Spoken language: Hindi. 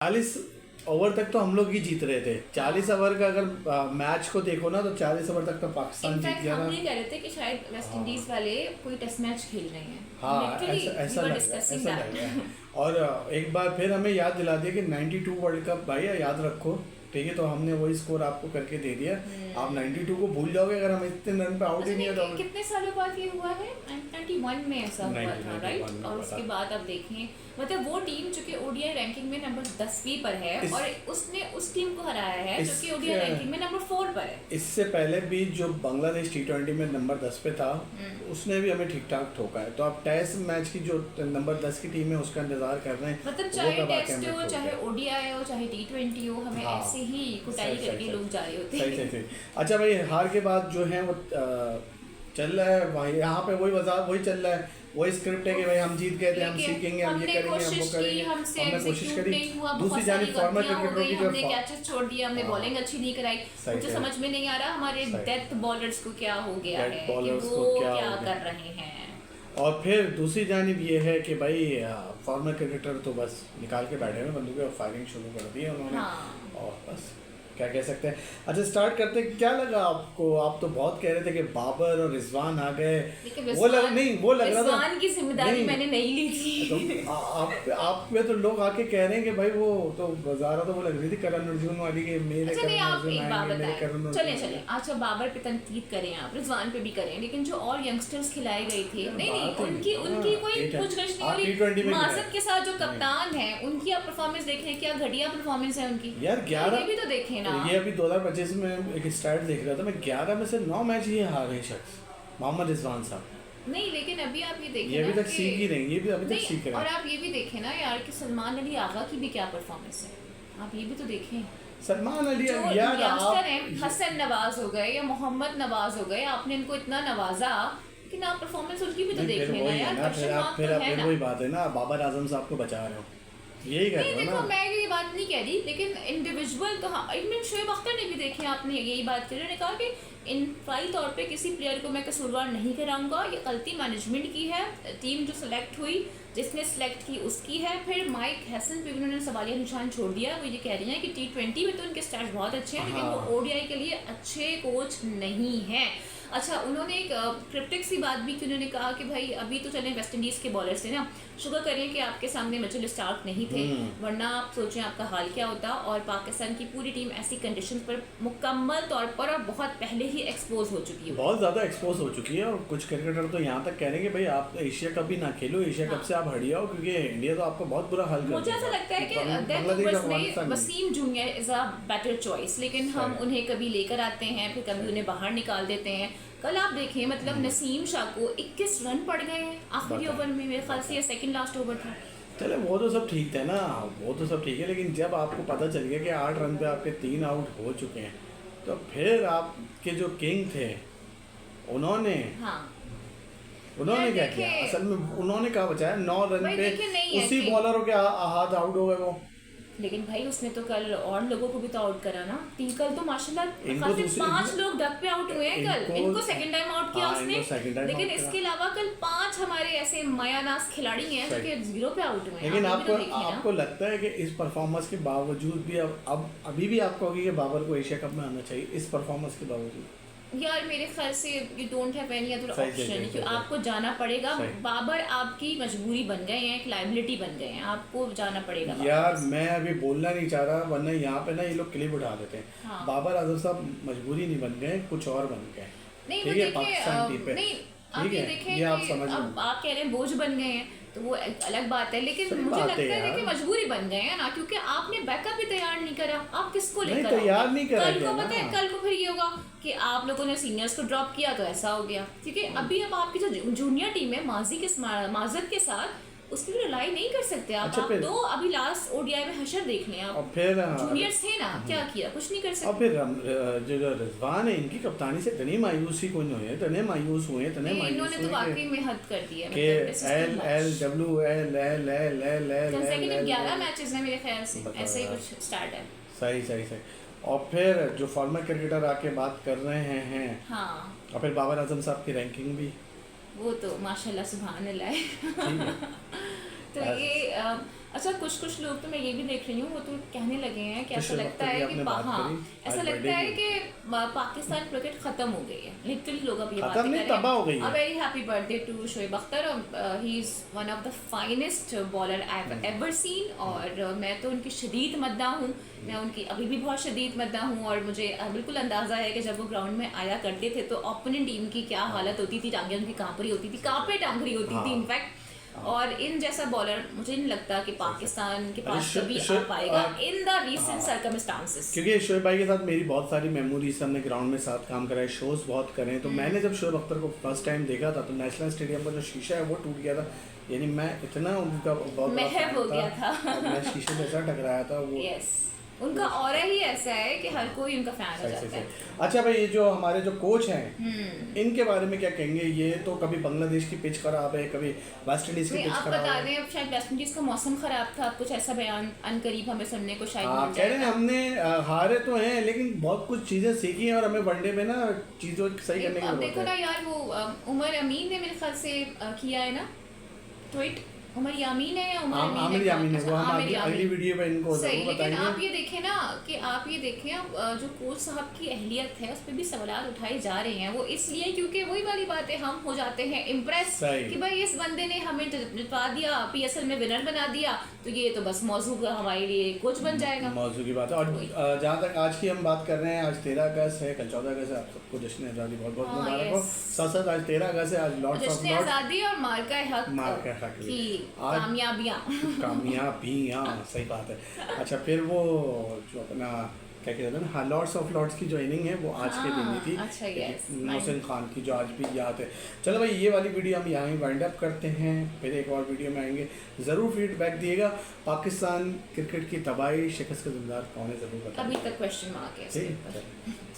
40 ओवर तक तो हम लोग ही जीत रहे थे। 40 ओवर का अगर मैच को देखो ना तो 40 ओवर तक तो पाकिस्तान जीत गया ना। हम ये कह रहे थे कि शायद वेस्ट इंडीज वाले कोई टेस्ट मैच खेल रहे हैं। हाँ, ऐसा लग रहा है। और एक बार फिर हमें याद दिला दिया कि 92 वर्ल्ड कप भाई याद रखो, ठीक है। तो हमने वही स्कोर आपको करके दे दिया। आप 92 को भूल जाओगे अगर हम इतने रन पे आउट ही नहीं हो जाओगे। कितने सालों बाद ये हुआ है? 91 में ऐसा हुआ था, राइट? और उसके बाद आप देखें, मतलब वो टीम जो कि ओडीआई रैंकिंग में नंबर 10वीं पर है और उसने उस टीम को हराया है जो कि ओडीआई रैंकिंग में नंबर 4 पर है। इससे पहले भी जो बांग्लादेश T20 में नंबर 10 पे था उसने भी हमें ठीक ठाक ठोका है। तो आप टेस्ट मैच की जो नंबर 10 की टीम है उसका इंतजार कर रहे हैं, मतलब चाहे टेस्ट हो, चाहे ओडीआई हो, चाहे T20 हो, हमें ऐसे ही कुटाई करके लोग जा रहे होते हैं। सही। अच्छा भाई, हार के बाद जो है वो चल रहा है भाई, यहाँ पे वही चल रहा है, वही स्क्रिप्ट है कि भाई हम जीत गए थे, हम सीखेंगे, हम ये करेंगे, हम वो करेंगे। हमने कोशिश करी, दूसरी जानिब फॉर्मर क्रिकेटरों की जो हमने कैचेस छोड़ दिया, हमने बॉलिंग अच्छी नहीं कराई। मुझे समझ में नहीं आ रहा हमारे डेथ बॉलर्स को क्या हो गया है, कि वो क्या कर रहे हैं। और फिर दूसरी जानिब ये है कि भाई फॉर्मर क्रिकेटर तो बस निकाल के बैठे हैं बंदूकें और फायरिंग शुरू कर दी है उन्होंने। और बस क्या कह सकते हैं। अच्छा, स्टार्ट करते हैं। क्या लगा आपको? आप तो बहुत कह रहे थे कि बाबर और रिजवान आ गए, वो लग रहा था रिजवान की जिम्मेदारी मैंने नहीं ली थी। तो आप में तो लोग आके कह रहे हैं कि भाई वो तो बाजारा तो वो लग रही थी करण अर्जुन वाली के मेरे अच्छा, नहीं आप एक बात बताएं, चले अच्छा बाबर पे तनकीद करें, आप रिजवान पे भी करें, लेकिन जो और यंगस्टर्स खिलाए गए थे नहीं उनकी कोई पूछगछ नहीं हुई। माजिद के साथ जो कप्तान है उनकी आप परफॉर्मेंस देख रहे हैं, क्या घटिया परफॉर्मेंस है उनकी यार। 11 भी तो देखें ना। ये अभी 2025 में एक स्टैट देख रहा था मैं, 11 में से 9 मैच ये हार गए शख्स, मोहम्मद रिजवान साहब। नहीं, लेकिन अभी आप ये देखें, ये अभी तक सीख ही रहे हैं, ये भी अभी तक सीख रहे हैं। और आप ये भी देखें ना यार कि सलमान अली आगा की भी क्या परफॉर्मेंस है, आप ये भी तो देखें। सलमान अली यार यंगस्टर हैं, हसन नवाज हो गए या मोहम्मद नवाज हो गए, आपने इनको इतना नवाजा कि आप परफॉर्मेंस उनकी भी तो देख लेना यार। फिर वही बात है ना, बाबर आजम साहब को बचा रहे हो, यही कर रहे हो ना। देखो, मैं ये बात नहीं कह रही, लेकिन इंडिविजुअल तो हाँ, इनमें शोएब अख्तर ने भी देखे, आपने यही बात करी, उन्होंने कहा कि इनफाई तौर पे किसी प्लेयर को मैं कसूरवार नहीं कराऊंगा, ये गलती मैनेजमेंट की है। टीम जो सेलेक्ट हुई, जिसने सेलेक्ट की उसकी है। फिर माइक हैसन पे भी उन्होंने सवालिया निशान छोड़ दिया। वो ये कह रही हैं कि T20 में तो उनके स्टैट्स बहुत अच्छे हैं, लेकिन वो ओडीआई के लिए अच्छे कोच नहीं हैं। अच्छा, उन्होंने एक क्रिप्टिक सी बात भी की, उन्होंने कहा कि भाई अभी तो चलें वेस्ट इंडीज़ के बॉलर्स थे ना, शुक्र करें कि आपके सामने मिचेल स्टार्क नहीं थे, वरना आप सोचें आपका हाल क्या होता। और पाकिस्तान की पूरी टीम ऐसी कंडीशंस पर मुकम्मल तौर पर और बहुत पहले ही एक्सपोज हो चुकी है, बहुत ज़्यादा एक्सपोज हो चुकी है। और कुछ क्रिकेटर तो यहाँ तक कह रहे हैं कि भाई आप एशिया कप भी ना खेलो, एशिया कप से आप हट जाओ, क्योंकि इंडिया तो आपको बहुत बुरा हाल कर मुझे ऐसा लगता है कि Wasim junior is a better choice, लेकिन हम उन्हें कभी लेकर आते हैं, फिर कभी उन्हें बाहर निकाल देते हैं। कल आप देखें, मतलब नसीम शाह को 21 रन पड़ गए हैं आखिरी ओवर में, मेरे ख्याल से ये सेकंड लास्ट ओवर था। चले वो तो सब ठीक है ना, वो तो सब ठीक है, लेकिन जब आपको पता चल गया कि 8 रन पे आपके 3 आउट हो चुके हैं, तो फिर आपके जो किंग थे उन्होंने क्या किया? असल में उन्होंने क्या बचाया? 9 रन पे उसी बॉलरों के हाथ आउट हो गए वो। लेकिन भाई उसने तो कल और लोगों को भी तो आउट करा ना। कल तो माशाल्लाह 5 लोग डक पे आउट हुए हैं कल, इनको सेकंड टाइम आउट किया उसने। लेकिन इसके अलावा कल 5 हमारे ऐसे मायानास खिलाड़ी हैं जो कि 0 पे आउट हुए हैं। लेकिन आपको लगता है कि इस परफॉर्मेंस के बावजूद भी अब अभी भी आपको होगी कि बाबर को एशिया कप में आना चाहिए इस परफॉर्मेंस के बावजूद? यार मेरे ख्याल से you don't have any other option, कि आपको जाना पड़ेगा। बाबर आपकी मजबूरी बन गए हैं, एक लायबिलिटी बन गए हैं, आपको जाना पड़ेगा। यार मैं अभी बोलना नहीं चाह रहा, वरना यहाँ पे ना ये लोग क्लिप उठा देते हैं। हाँ। बाबर आजम साहब मजबूरी नहीं बन गए, कुछ और बन गए। नहीं, ठीक है, पाकिस्तान टीम पे ठीक है, ये आप समझ, अब आप कह रहे हैं बोझ बन गए हैं, तो वो अलग बात है, लेकिन मुझे लगता है कि मजबूरी बन गए हैं ना, क्योंकि आपने बैकअप भी तैयार नहीं करा। आप किसको लेकर तैयार नहीं करा? कल को पता है, कल को फिर ये होगा कि आप लोगों ने सीनियर्स को ड्रॉप किया तो ऐसा हो गया, क्योंकि अभी अब आपकी जो जूनियर टीम है माजिद के साथ, उसकी रिलाई नहीं कर सकते आप। अच्छा, आप तो अभी लास्ट ओडीआई में हशर देख लें आप, फिर जूनियर्स थे ना, क्या किया? कुछ नहीं कर सकते। और फिर जो रिजवान है, इनकी कप्तानी से इतनी मायूसी को नहीं हुई, इतने मायूस हुए, इन्होंने तो वाकई में हद कर दी है। मतलब 11 मैचेस हैं मेरे ख्याल से, ऐसा ही कुछ स्टार्ट है। सही। और फिर जो फॉर्मर क्रिकेटर आके बात कर रहे हैं, हाँ, और फिर बाबर आजम साहब की रैंकिंग भी, वो तो माशाल्लाह सुभान अल्लाह है। तो ये अच्छा कुछ लोग तो मैं ये भी देख रही हूँ वो तो कहने लगे हैं कि तो ऐसा शुभ लगता अख्तर की है कि आपने बात हाँ करी, ऐसा आज लगता birthday है की। कि पाकिस्तान क्रिकेट खत्म हो गई है लिटरली लोग अब ये खत्म बातें नहीं, कर रहे तबाह हो गई हैं। है। A very happy birthday to Shoaib Akhtar, he is one of the finest bowler I have ever seen, और मैं तो उनकी शदीद मद्दाह हूँ, मैं उनकी अभी भी बहुत शदीद मद्दाह हूँ, और मुझे बिल्कुल अंदाज़ा है कि जब वो ग्राउंड में आया करते थे तो ओपोनेंट टीम की क्या हालत होती थी, टांगें उनकी कांप रही होती थी, कांपे टांग रही होती थी इनफैक्ट। और इन जैसा बॉलर मुझे नहीं लगता कि पाकिस्तान के पास कभी आ पाएगा इन द रीसेंट सर्कमस्टांसेस। क्योंकि शोएब भाई के साथ मेरी बहुत सारी मेमोरीज, हमने ग्राउंड में साथ काम करा है, शोज बहुत करे हैं। तो मैंने जब शोएब अख्तर को फर्स्ट टाइम देखा था तो नेशनल स्टेडियम का जो शीशा है वो टूट गया था, यानी मैं इतना उनका बहुत बड़ा महव fan हो गया था। और मैं शीशे से ऐसा टकराया था वो। यस, उनका ऑरा ही ऐसा है कि हर कोई उनका फैन हो सही, जाता है। अच्छा भाई, ये जो हमारे जो कोच हैं इनके बारे में क्या कहेंगे? ये तो कभी बांग्लादेश की पिच खराब है, कभी वेस्ट इंडीज की नहीं, पिच आप खराब बता है। दें, अब शायद वेस्ट इंडीज का मौसम खराब था, कुछ ऐसा बयान अनकरीब हमें सुनने को शायद हाँ, मिल कह रहे हैं जाएगा। हमने हारे तो हैं लेकिन बहुत कुछ चीजें सीखी हैं और हमें वनडे में ना चीजों सही करने की अब जरूरत देखो ना है। यार, वो उमर अमीन ने मेरे ख्याल से किया है ना ट्वीट, उमर यामीन है या उमर आमिर यामीन है, वो हम आमिर यामीन। अगली वीडियो में इनको सही, जरूर लेकिन आप बताएंगे। ये देखें ना कि आप ये देखें अब जो कोच साहब की अहलियत है उस पर भी सवाल उठाए जा रहे हैं। वो इसलिए क्योंकि वही वाली बात है, हम हो जाते हैं इम्प्रेस सही। कि भाई इस बंदे ने हमें जितवा दिया, पीएसएल में विनर बना दिया, तो ये तो बस मौजू का हमारे लिए कोच बन जाएगा। मौजू की बात है। और जहाँ तक आज की हम बात कर रहे हैं, आज 13 अगस्त है, कल 14 अगस्त है, आप सबको जश्न आज़ादी बहुत बहुत हाँ, मुबारक हो। yes। साथ साथ आज 13 अगस्त है, आज लॉर्ड्स ऑफ जश्न लॉर्ड्स आज़ादी और मार्का हक मार्का हक की आज कामयाबियाँ। कामयाबियाँ, सही बात है। अच्छा, फिर वो जो अपना क्या कहते हैं ना, हाँ, लॉर्ड्स ऑफ लॉर्ड्स की ज्वाइनिंग है वो आज के दिन ही थी। अच्छा, yes, मोहसिन खान की, जो आज भी याद है। चलो भाई, ये वाली वीडियो हम यहाँ ही वाइंड अप करते हैं, फिर एक और वीडियो में आएंगे। ज़रूर फीडबैक दिएगा। पाकिस्तान क्रिकेट की तबाही, शिकस्त का जिम्मेदार कौन है, ज़रूर बताइए। अभी तक क्वेश्चन मार्क है इसके ऊपर। ठीक है।